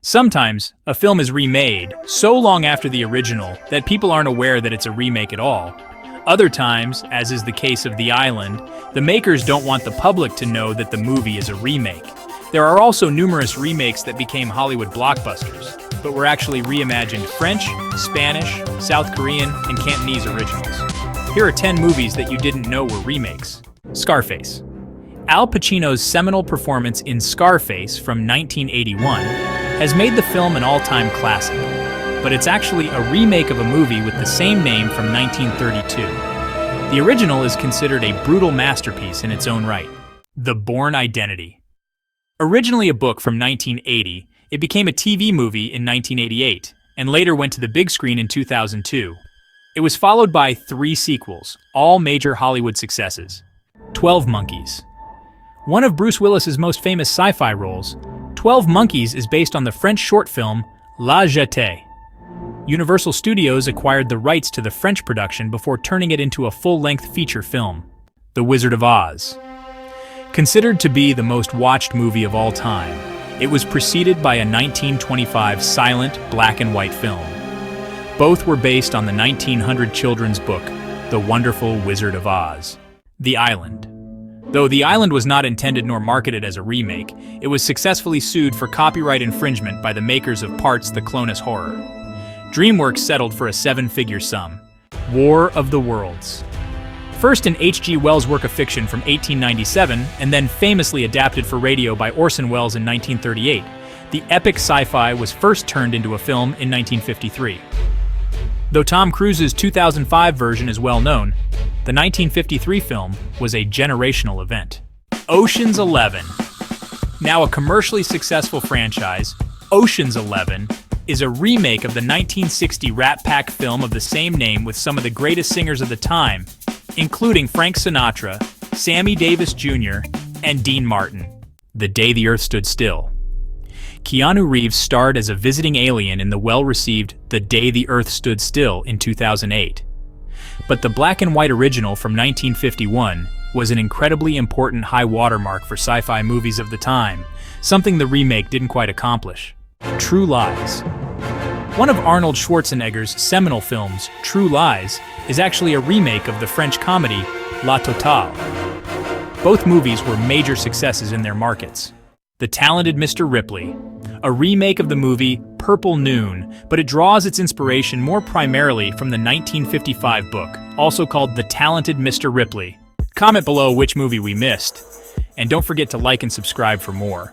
Sometimes, a film is remade so long after the original that people aren't aware that it's a remake at all. Other times, as is the case of The Island, the makers don't want the public to know that the movie is a remake. There are also numerous remakes that became Hollywood blockbusters, but were actually reimagined French, Spanish, South Korean, and Cantonese originals. Here are 10 movies that you didn't know were remakes. Scarface. Al Pacino's seminal performance in Scarface from 1981 has made the film an all-time classic, but it's actually a remake of a movie with the same name from 1932. The original is considered a brutal masterpiece in its own right. The Bourne Identity. Originally a book from 1980, it became a TV movie in 1988, and later went to the big screen in 2002. It was followed by 3 sequels, all major Hollywood successes. 12 Monkeys. One of Bruce Willis's most famous sci-fi roles, 12 Monkeys is based on the French short film La Jetée. Universal Studios acquired the rights to the French production before turning it into a full-length feature film. The Wizard of Oz. Considered to be the most watched movie of all time, it was preceded by a 1925 silent, black-and-white film. Both were based on the 1900 children's book, The Wonderful Wizard of Oz. The Island. Though The Island was not intended nor marketed as a remake, it was successfully sued for copyright infringement by the makers of Parts the Clonus Horror. DreamWorks settled for a 7-figure sum. War of the Worlds. First an H.G. Wells work of fiction from 1897, and then famously adapted for radio by Orson Welles in 1938, the epic sci-fi was first turned into a film in 1953. Though Tom Cruise's 2005 version is well known, the 1953 film was a generational event. Ocean's 11. Now a commercially successful franchise, Ocean's 11 is a remake of the 1960 Rat Pack film of the same name with some of the greatest singers of the time, including Frank Sinatra, Sammy Davis Jr., and Dean Martin. The Day the Earth Stood Still. Keanu Reeves starred as a visiting alien in the well-received The Day the Earth Stood Still in 2008. But the black and white original from 1951 was an incredibly important high watermark for sci-fi movies of the time, something the remake didn't quite accomplish. True Lies. One of Arnold Schwarzenegger's seminal films, True Lies, is actually a remake of the French comedy La Totale. Both movies were major successes in their markets. The Talented Mr. Ripley, a remake of the movie Purple Noon, but it draws its inspiration more primarily from the 1955 book, also called The Talented Mr. Ripley. Comment below which movie we missed, and don't forget to like and subscribe for more.